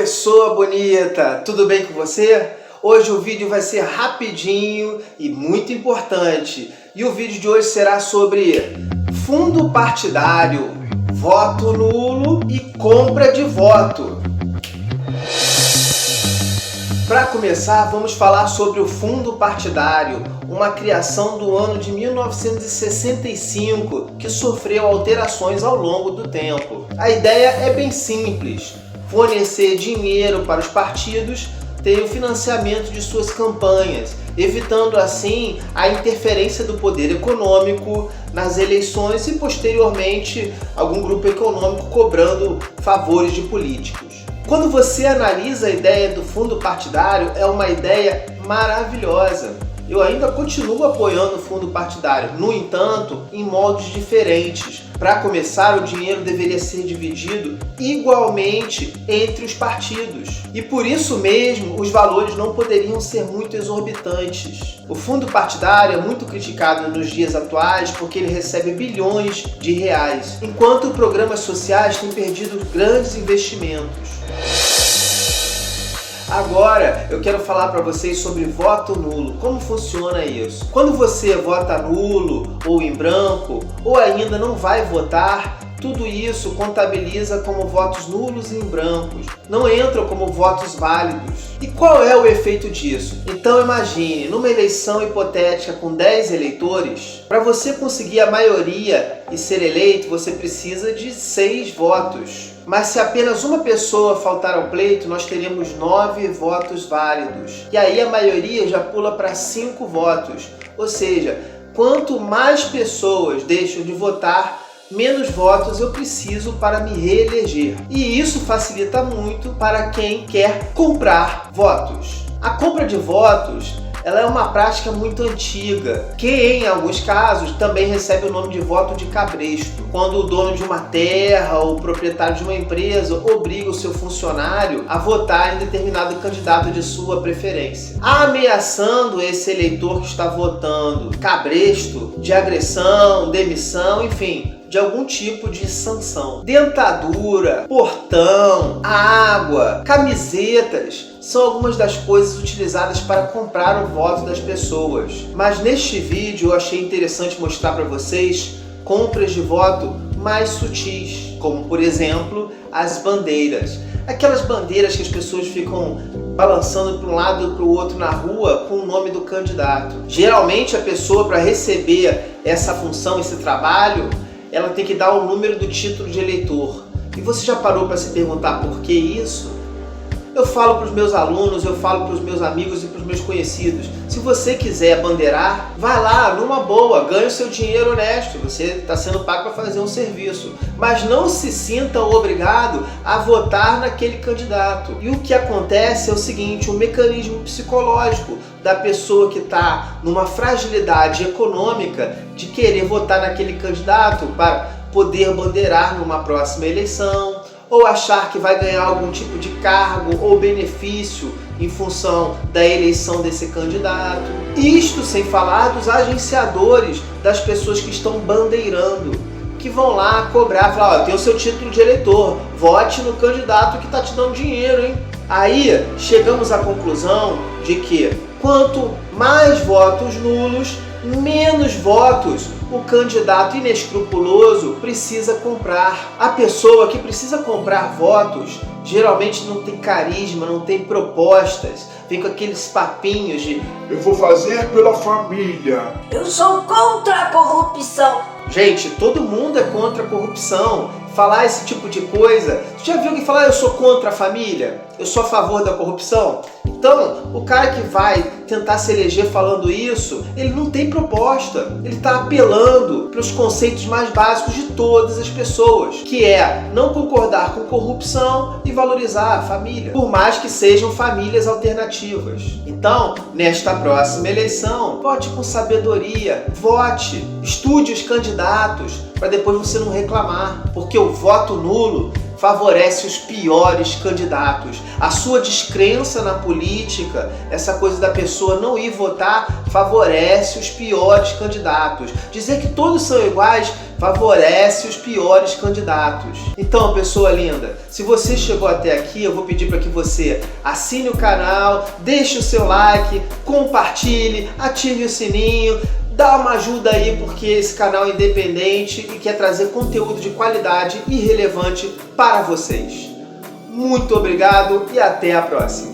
pessoa bonita, tudo bem com você? Hoje o vídeo vai ser rapidinho e muito importante. E o vídeo de hoje será sobre fundo partidário, voto nulo e compra de voto. Para começar, vamos falar sobre o fundo partidário, uma criação do ano de 1965 que sofreu alterações ao longo do tempo. A ideia é bem simples: fornecer dinheiro para os partidos terem o financiamento de suas campanhas, evitando assim a interferência do poder econômico nas eleições e posteriormente algum grupo econômico cobrando favores de políticos. Quando você analisa a ideia do fundo partidário, é uma ideia maravilhosa. Eu ainda continuo apoiando o fundo partidário, no entanto, em moldes diferentes. Para começar, o dinheiro deveria ser dividido igualmente entre os partidos. E por isso mesmo, os valores não poderiam ser muito exorbitantes. O fundo partidário é muito criticado nos dias atuais porque ele recebe bilhões de reais, enquanto programas sociais têm perdido grandes investimentos. Agora eu quero falar para vocês sobre voto nulo. Como funciona isso? Quando você vota nulo ou em branco, ou ainda não vai votar, tudo isso contabiliza como votos nulos e em brancos, não entram como votos válidos. E qual é o efeito disso? Então imagine, numa eleição hipotética com 10 eleitores, para você conseguir a maioria e ser eleito, você precisa de 6 votos. Mas se apenas uma pessoa faltar ao pleito, nós teremos 9 votos válidos. E aí a maioria já pula para 5 votos. Ou seja, quanto mais pessoas deixam de votar, menos votos eu preciso para me reeleger. E isso facilita muito para quem quer comprar votos. A compra de votos, ela é uma prática muito antiga, que em alguns casos também recebe o nome de voto de cabresto, quando o dono de uma terra ou o proprietário de uma empresa obriga o seu funcionário a votar em determinado candidato de sua preferência, ameaçando esse eleitor que está votando cabresto de agressão, demissão, enfim, de algum tipo de sanção. Dentadura, portão, água, camisetas são algumas das coisas utilizadas para comprar o voto das pessoas. Mas neste vídeo eu achei interessante mostrar para vocês compras de voto mais sutis, como por exemplo as bandeiras. Aquelas bandeiras que as pessoas ficam balançando para um lado e para o outro na rua com o nome do candidato. Geralmente a pessoa, para receber essa função, esse trabalho, ela tem que dar o número do título de eleitor. E você já parou para se perguntar por que isso? Eu falo para os meus alunos, eu falo para os meus amigos e para os meus conhecidos: se você quiser bandeirar, vai lá, numa boa, ganhe o seu dinheiro honesto, você está sendo pago para fazer um serviço. Mas não se sinta obrigado a votar naquele candidato. E o que acontece é o seguinte: um mecanismo psicológico da pessoa que está numa fragilidade econômica de querer votar naquele candidato para poder bandeirar numa próxima eleição, ou achar que vai ganhar algum tipo de cargo ou benefício em função da eleição desse candidato. Isto sem falar dos agenciadores, das pessoas que estão bandeirando, que vão lá cobrar, falar: ó, tem o seu título de eleitor, vote no candidato que está te dando dinheiro, hein? Aí chegamos à conclusão de que quanto mais votos nulos, menos votos o candidato inescrupuloso precisa comprar. A pessoa que precisa comprar votos geralmente não tem carisma, não tem propostas, vem com aqueles papinhos de eu vou fazer pela família, eu sou contra a corrupção. Gente, todo mundo é contra a corrupção. Falar esse tipo de coisa, você já viu alguém falar: eu sou contra a família, eu sou a favor da corrupção? Então, o cara que vai tentar se eleger falando isso, ele não tem proposta. Ele está apelando para os conceitos mais básicos de todas as pessoas, que é não concordar com corrupção e valorizar a família, por mais que sejam famílias alternativas. Então, nesta próxima eleição, vote com sabedoria, vote, estude os candidatos, para depois você não reclamar, porque o voto nulo favorece os piores candidatos. A sua descrença na política, essa coisa da pessoa não ir votar, favorece os piores candidatos. Dizer que todos são iguais favorece os piores candidatos. Então, pessoa linda, se você chegou até aqui, eu vou pedir para que você assine o canal, deixe o seu like, compartilhe, ative o sininho, dá uma ajuda aí, porque esse canal é independente e quer trazer conteúdo de qualidade e relevante para vocês. Muito obrigado e até a próxima!